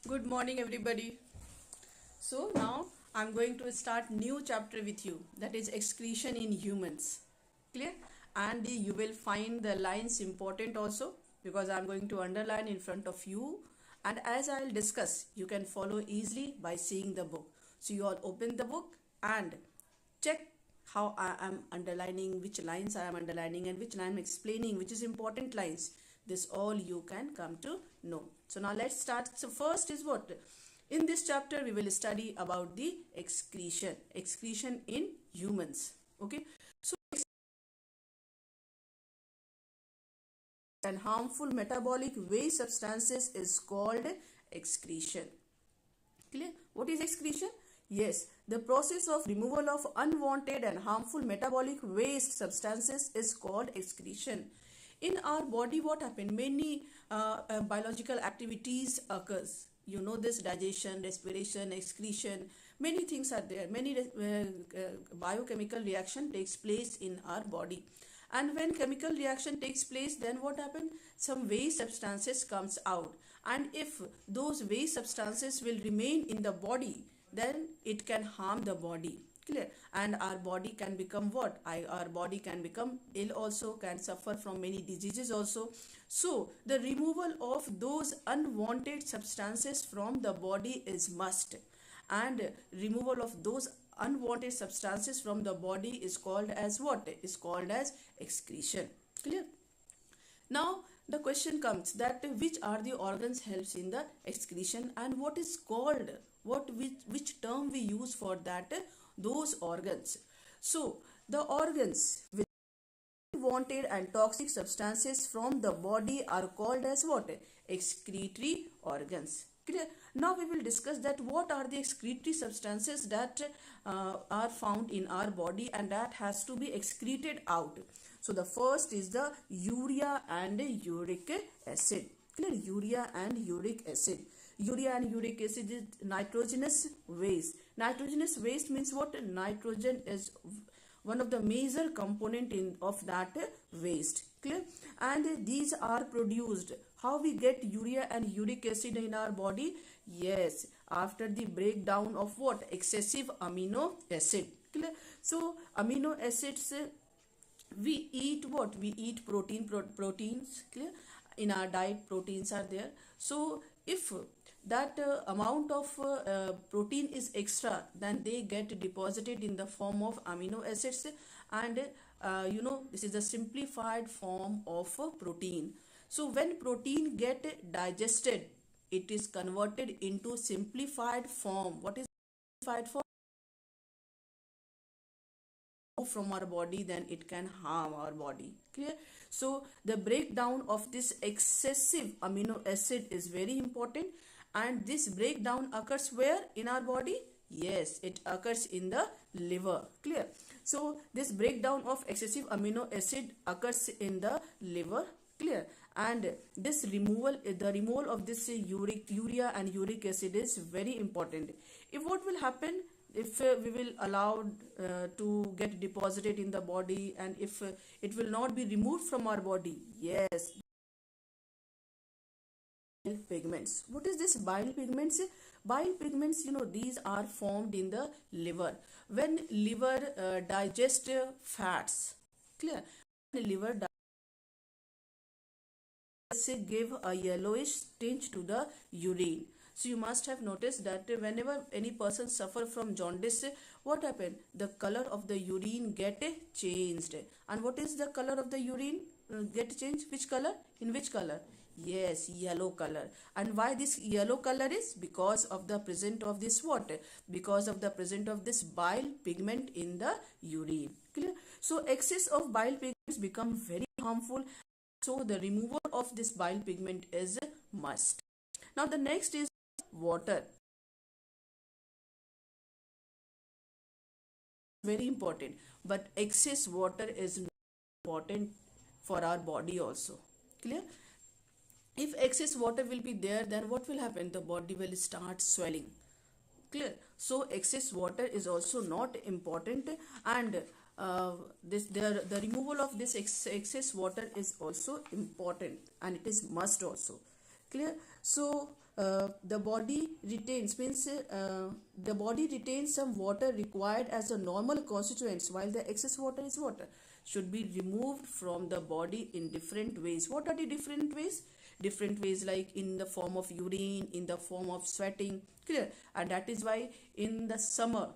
Good morning everybody. So now I'm going to start new chapter with you, that is excretion in humans. Clear? And you will find the lines important also, because I'm going to underline in front of you, and as I'll discuss you can follow easily by seeing the book. So you all open the book and check how I am underlining, which lines I am underlining and which line I'm explaining, which is important lines. This all you can come to know. So now let's start. So first is what? In this chapter we will study about the excretion in humans. Okay. So and harmful metabolic waste substances is called excretion. Clear? What is excretion? Yes, the process of removal of unwanted and harmful metabolic waste substances is called excretion. In our body, what happens? Many biological activities occurs. You know this: digestion, respiration, excretion. Many things are there. Many biochemical reaction takes place in our body. And when chemical reaction takes place, then what happens? Some waste substances comes out, and if those waste substances will remain in the body, then it can harm the body. Clear? And our body can become what? Our body can become ill also, can suffer from many diseases also. So the removal of those unwanted substances from the body is must, and removal of those unwanted substances from the body is called as what? Is called as excretion. Clear? Now the question comes that which are the organs helps in the excretion, and what is called, which term we use for that, those organs. So the organs with unwanted and toxic substances from the body are called as what? Excretory organs. Clear? Now we will discuss that what are the excretory substances that are found in our body and that has to be excreted out. So the first is the urea and uric acid. Clear? Urea and uric acid. Urea and uric acid is nitrogenous waste. Nitrogenous waste means what? Nitrogen is one of the major component of that waste. Clear? And these are produced. How we get urea and uric acid in our body? Yes, after the breakdown of what? Excessive amino acid. Clear? So amino acids, we eat what? We eat proteins. Clear? In our diet proteins are there. So if that amount of protein is extra, then they get deposited in the form of amino acids, and this is a simplified form of protein. So when protein get digested, it is converted into simplified form. What is simplified form? From our body, then it can harm our body. Clear? So the breakdown of this excessive amino acid is very important, and this breakdown occurs where in our body? Yes, it occurs in the liver. Clear? So this breakdown of excessive amino acid occurs in the liver. Clear? And this removal, the removal of this urea and uric acid is very important. If what will happen, if we will allow to get deposited in the body, and if it will not be removed from our body, yes, bile pigments. What is this bile pigments? Bile pigments, these are formed in the liver. When liver digest fats. Clear? Liver give a yellowish tinge to the urine. So you must have noticed that whenever any person suffer from jaundice, what happened? The color of the urine get changed. And what is the color of the urine get changed? Which color? In which color? Yes, yellow color. And why this yellow color is? Because of the presence of this what? Because of the presence of this bile pigment in the urine. Clear? So excess of bile pigments become very harmful. So the removal of this bile pigment is must. Now the next is water. Very important, but excess water is important for our body also. Clear? If excess water will be there, then what will happen? The body will start swelling. Clear? So excess water is also not important, and the removal of this excess water is also important, and it is must also. Clear? So the body retains, means the body retains some water required as a normal constituents, while the excess water is water should be removed from the body in different ways. What are the different ways? Different ways like in the form of urine, in the form of sweating, clear? And that is why in the summer,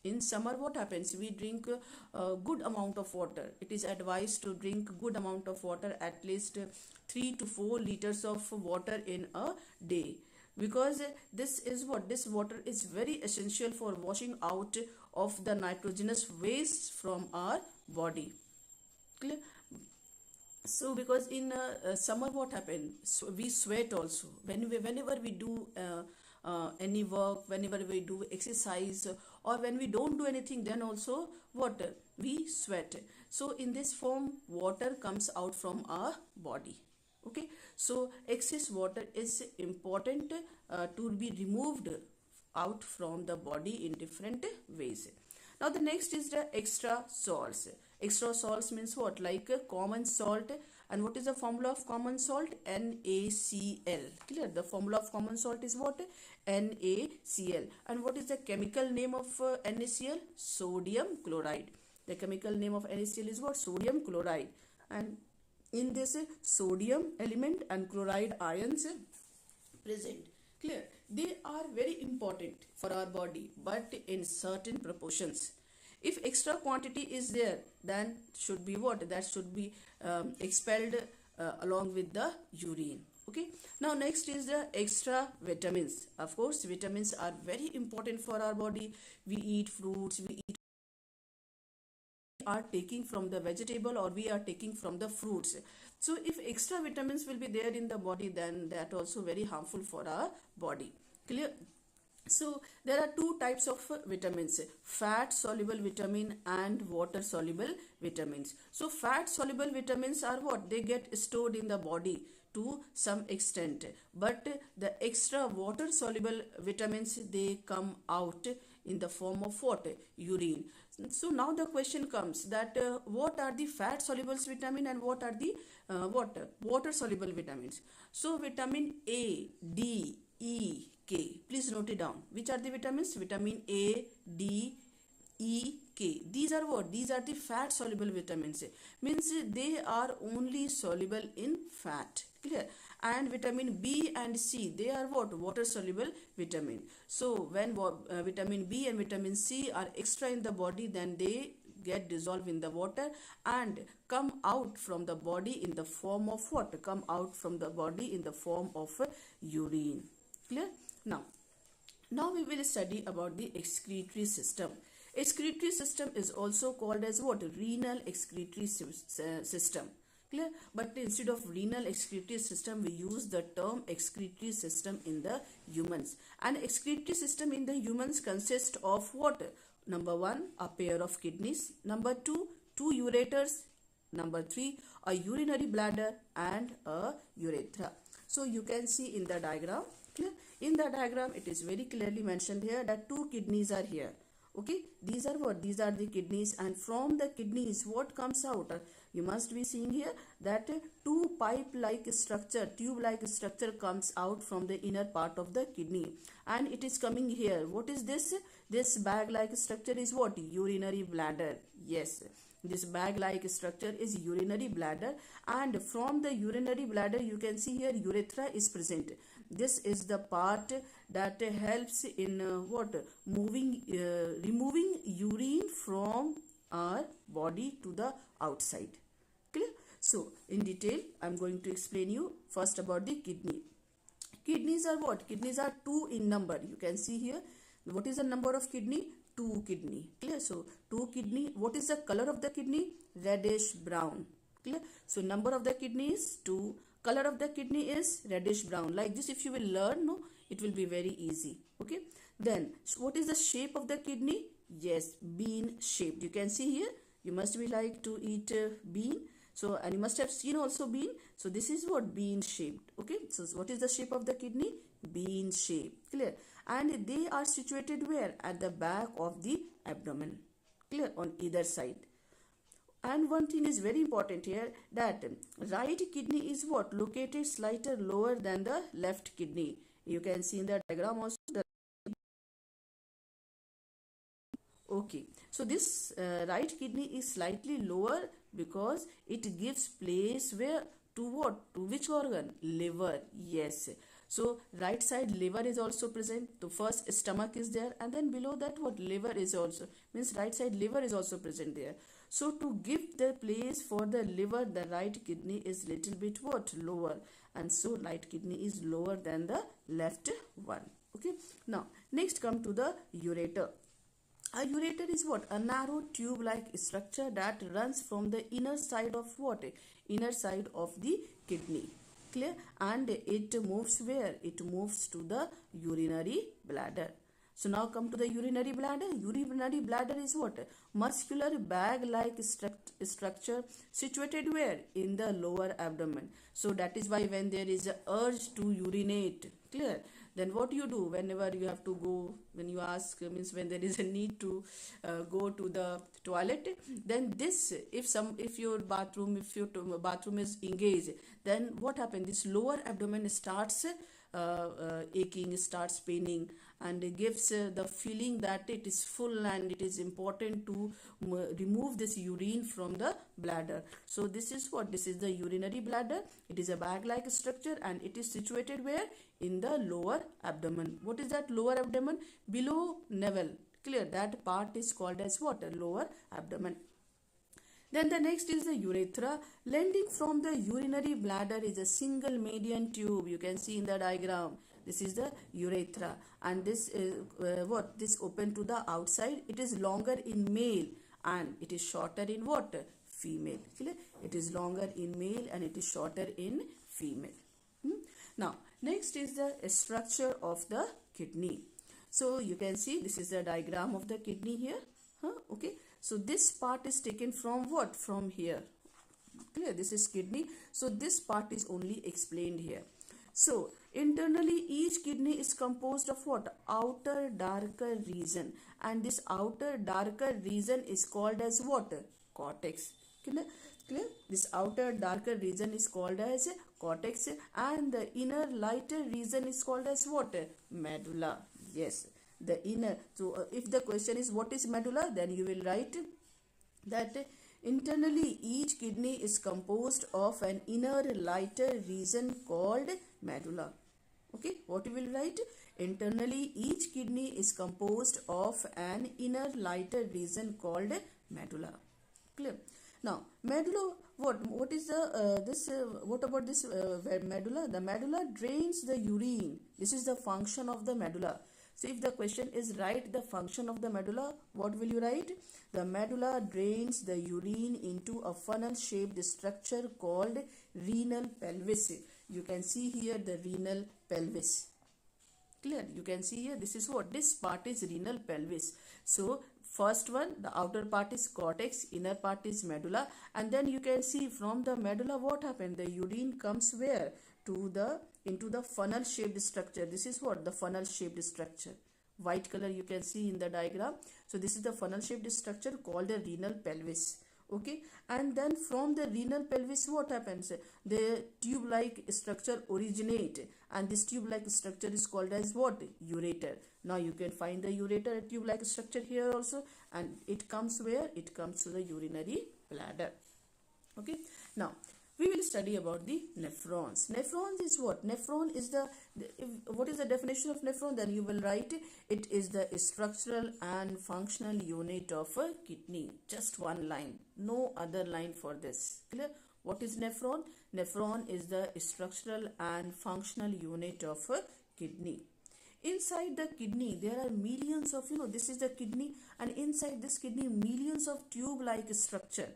what happens, we drink a good amount of water. It is advised to drink good amount of water, at least 3 to 4 liters of water in a day, because this water is very essential for washing out of the nitrogenous waste from our body, clear? So because in summer what happens, so we sweat also whenever we do any work, whenever we do exercise, or when we don't do anything, then also water we sweat. So in this form water comes out from our body. Okay, so excess water is important to be removed out from the body in different ways. Now the next is the extra salts. Extra salts means what? Like common salt. And what is the formula of common salt? NaCl. Clear? The formula of common salt is what? NaCl. And what is the chemical name of NaCl? Sodium chloride. The chemical name of NaCl is what? Sodium chloride. And in this sodium element and chloride ions present. Clear? They are very important for our body, but in certain proportions. If extra quantity is there, then should be what? That should be expelled along with the urine. Okay. Now next is the extra vitamins. Of course, vitamins are very important for our body. We eat fruits, we are taking from the vegetable, or we are taking from the fruits. So if extra vitamins will be there in the body, then that also very harmful for our body. Clear? So there are two types of vitamins: fat soluble vitamin and water soluble vitamins. So fat soluble vitamins are what? They get stored in the body to some extent, but the extra water soluble vitamins, they come out in the form of what? Urine. So now the question comes that what are the fat soluble vitamin and what are the water soluble vitamins? So vitamin A, D, E, K. Please note it down. Which are the vitamins? Vitamin A, D, E, K. These are what? These are the fat soluble vitamins. Means they are only soluble in fat. Clear? And vitamin B and C, they are what? Water soluble vitamin. So when vitamin B and vitamin C are extra in the body, then they get dissolved in the water and come out from the body in the form of what? Come out from the body in the form of urine. Clear? Now we will study about the excretory system. Excretory system is also called as what? Renal excretory system. Clear? But instead of renal excretory system, we use the term excretory system in the humans. And excretory system in the humans consists of what? Number 1, a pair of kidneys. Number 2, 2 ureters. Number 3, a urinary bladder and a urethra. So you can see in the diagram. Clear? In the diagram, it is very clearly mentioned here that 2 kidneys are here. Okay, these are what? These are the kidneys, and from the kidneys, what comes out? You must be seeing here that 2 pipe-like structure, tube-like structure comes out from the inner part of the kidney, and it is coming here. What is this? This bag-like structure is what? Urinary bladder. Yes, this bag-like structure is urinary bladder, and from the urinary bladder, you can see here urethra is present. This is the part that helps in removing urine from our body to the outside. Clear? So in detail, I am going to explain you first about the kidney. Kidneys are what? Kidneys are 2 in number. You can see here. What is the number of kidney? 2 kidney. Clear? So 2 kidney. What is the color of the kidney? Reddish brown. Clear? So number of the kidney is 2. Color of the kidney is reddish brown. Like this, if you will learn, no, it will be very easy. Okay. Then what is the shape of the kidney? Yes, bean shaped. You can see here. You must be like to eat bean. So, and you must have seen also bean. So this is what? Bean shaped. Okay. So what is the shape of the kidney? Bean shaped. Clear? And they are situated where? At the back of the abdomen. Clear? On either side. And one thing is very important here, that right kidney is what? Located slightly lower than the left kidney. You can see in the diagram also. Okay, so this right kidney is slightly lower because it gives place where to what? To which organ? Liver. Yes. So right side liver is also present. The first stomach is there, and then below that what? Liver is also, means right side liver is also present there. So to give the place for the liver, the right kidney is little bit what? Lower, and so right kidney is lower than the left one. Okay. Now next come to the ureter. A ureter is what? A narrow tube-like structure that runs from the inner side of what? Inner side of the kidney. Clear? And it moves where? It moves to the urinary bladder. So now come to the urinary bladder. Urinary bladder is what? Muscular bag-like structure situated where? In the lower abdomen. So that is why when there is a urge to urinate, clear? Then what do you do whenever you have to go, when you ask, means when there is a need to go to the toilet, then this, if your bathroom is engaged, then what happens? This lower abdomen starts aching, starts paining, and it gives the feeling that it is full and it is important to remove this urine from the bladder. So this is what? This is the urinary bladder. It is a bag-like structure and it is situated where? In the lower abdomen. What is that lower abdomen? Below navel. Clear? That part is called as what? Lower abdomen. Then the next is the urethra. Lending from the urinary bladder is a single median tube. You can see in the diagram. This is the urethra, and this is what? This open to the outside. It is longer in male and it is shorter in what? Female. Clear? It is longer in male and it is shorter in female. Now next is the structure of the kidney. So you can see this is the diagram of the kidney here. Okay. So this part is taken from what? From here. Clear? This is kidney. So this part is only explained here. So internally each kidney is composed of what? Outer darker region, and this outer darker region is called as what? Cortex. Clear? Clear? This outer darker region is called as cortex, and the inner lighter region is called as what? Medulla. Yes, the inner. So if the question is what is medulla, then you will write that internally each kidney is composed of an inner lighter region called medulla. Okay, what you will write? Internally each kidney is composed of an inner lighter region called medulla. Clear? Now medulla, what is the what about this medulla? The medulla drains the urine. This is the function of the medulla. So if the question is write the function of the medulla, what will you write? The medulla drains the urine into a funnel shaped structure called renal pelvis. You can see here the renal pelvis. Clear? You can see here, this is what? This part is renal pelvis. So first one, the outer part is cortex, inner part is medulla, and then you can see from the medulla what happened? The urine comes where? Into the funnel shaped structure. This is what? The funnel shaped structure. White color you can see in the diagram. So this is the funnel shaped structure called the renal pelvis. Okay, and then from the renal pelvis what happens? The tube like structure originate, and this tube like structure is called as what? Ureter. Now you can find the ureter tube like structure here also, and it comes where? It comes to the urinary bladder. Okay, now we will study about the nephrons. Nephrons is what? Nephron is what is the definition of nephron? Then you will write it is the structural and functional unit of a kidney. Just one line, no other line for this. Clear? What is nephron? Nephron is the structural and functional unit of a kidney. Inside the kidney there are millions of, this is the kidney, and inside this kidney millions of tube-like structure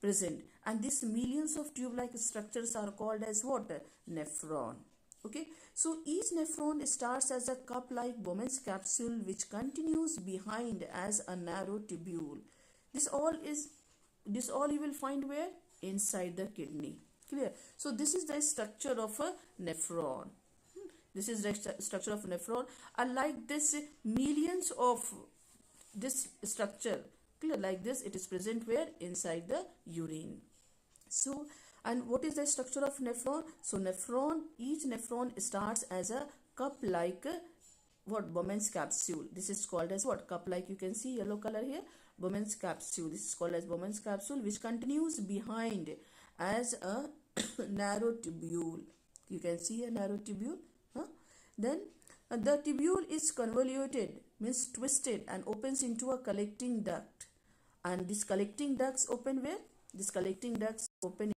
present, and these millions of tube-like structures are called as what? Nephron. Okay, so each nephron starts as a cup-like Bowman's capsule which continues behind as a narrow tubule. This all you will find where? Inside the kidney. Clear? So this is the structure of a nephron. This is the structure of nephron, and like this millions of this structure, clear, like this it is present where? Inside the urine. So, and what is the structure of nephron? So each nephron starts as a cup like what? Bowman's capsule. This is called as what? Cup like, you can see yellow color here, Bowman's capsule. This is called as Bowman's capsule, which continues behind as a narrow tubule. You can see a narrow tubule. Then the tubule is convoluted, means twisted, and opens into a collecting duct. And this collecting ducts open where? This collecting ducts open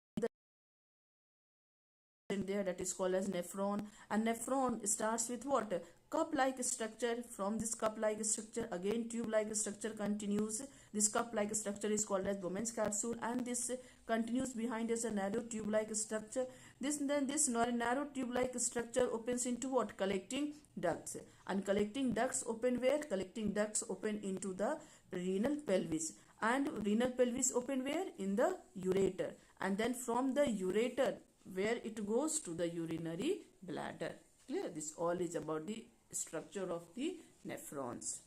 in there, that is called as nephron. And nephron starts with what? Cup-like structure. From this cup-like structure, again tube-like structure continues. This cup-like structure is called as Bowman's capsule, and this continues behind as a narrow tube-like structure. This narrow tube-like structure opens into what? Collecting ducts. And collecting ducts open where? Collecting ducts open into the renal pelvis. And renal pelvis open where? In the ureter. And then from the ureter, where it goes to the urinary bladder. Clear? This all is about the structure of the nephrons.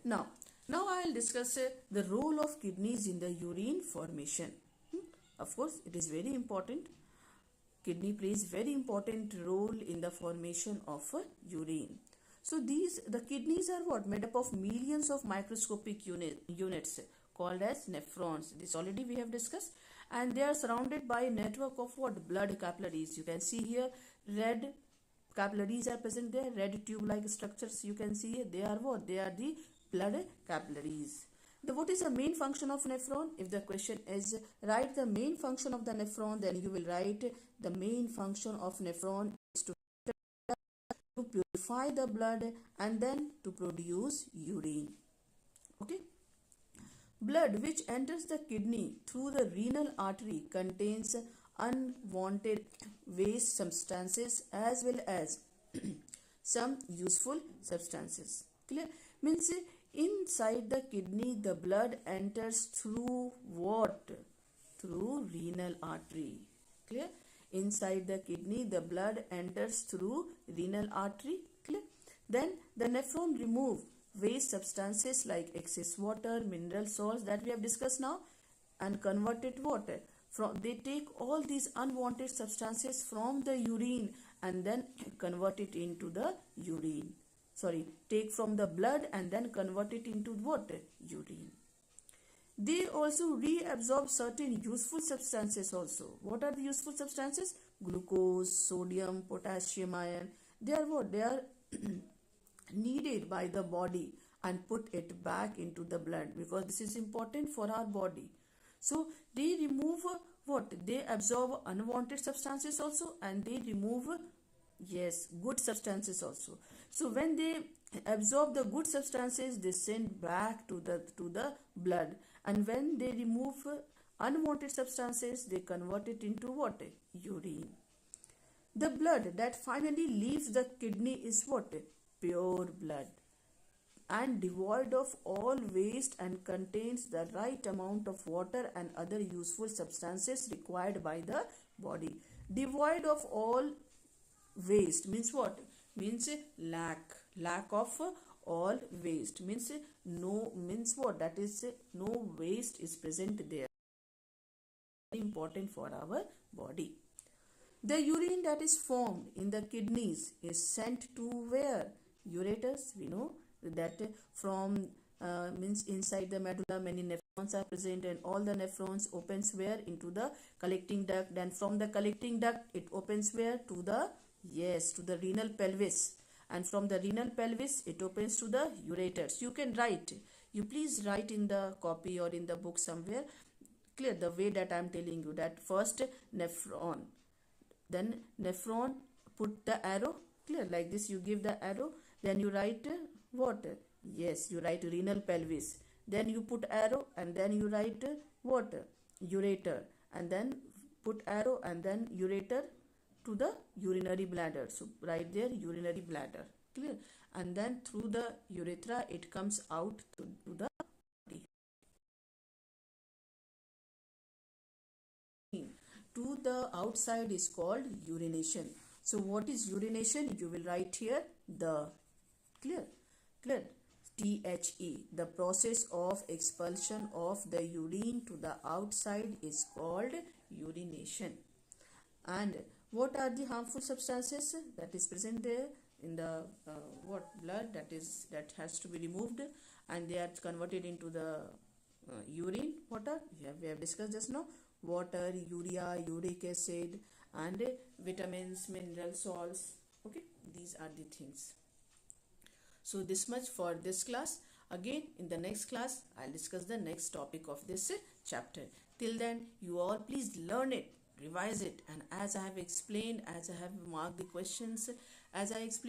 Now I will discuss the role of kidneys in the urine formation. Of course, it is very important. Kidney plays very important role in the formation of urine. So the kidneys are what? Made up of millions of microscopic units called as nephrons. This already we have discussed. And they are surrounded by a network of what? Blood capillaries. You can see here red capillaries are present there, red tube-like structures you can see here. They are what? They are the blood capillaries. What is the main function of nephron? If the question is write the main function of the nephron, then you will write the main function of nephron is to purify the blood and then to produce urine. Okay. Blood which enters the kidney through the renal artery contains unwanted waste substances as well as some useful substances. Clear? Means inside the kidney the blood enters through what? Through renal artery. Clear? Inside the kidney the blood enters through renal artery. Clear? Then the nephron remove waste substances like excess water, mineral salts that we have discussed now, and convert it water. They take all these unwanted substances from the urine and then convert it into the urine. Take from the blood and then convert it into what? Urine. They also reabsorb certain useful substances also. What are the useful substances? Glucose, sodium, potassium, iron. They are what? They are needed by the body and put it back into the blood, because this is important for our body. So they remove what? They absorb unwanted substances also, and they remove good substances also. So when they absorb the good substances, they send back to the blood, and when they remove unwanted substances, they convert it into what? Urine. The blood that finally leaves the kidney is what? Pure blood and devoid of all waste and contains the right amount of water and other useful substances required by the body. Devoid of all waste means what? Means lack of all waste means no, means what? That is no waste is present there. Very important for our body. The urine that is formed in the kidneys is sent to where? Ureters. We know that from means inside the medulla many nephrons are present, and all the nephrons opens where? Into the collecting duct. Then from the collecting duct it opens where? To the renal pelvis, and from the renal pelvis it opens to the ureters. You can write, you please write in the copy or in the book somewhere. Clear? The way that I am telling you, that first nephron, then nephron, put the arrow. Clear? Like this you give the arrow, then you write what? Yes, you write renal pelvis, then you put arrow, and then you write what? Ureter, and then put arrow, and then ureter to the urinary bladder. So right there urinary bladder. Clear? And then through the urethra it comes out to the body. To the outside is called urination. So what is urination? You will write here the clear THE. The process of expulsion of the urine to the outside is called urination. And What are the harmful substances that is present there in the blood, that has to be removed, and they are converted into the urine, water. We have discussed just now. Water, urea, uric acid, and vitamins, mineral salts. Okay, these are the things. So this much for this class. Again, in the next class, I'll discuss the next topic of this chapter. Till then, you all please learn it, revise it, and as I have explained, as I have marked the questions, as I explained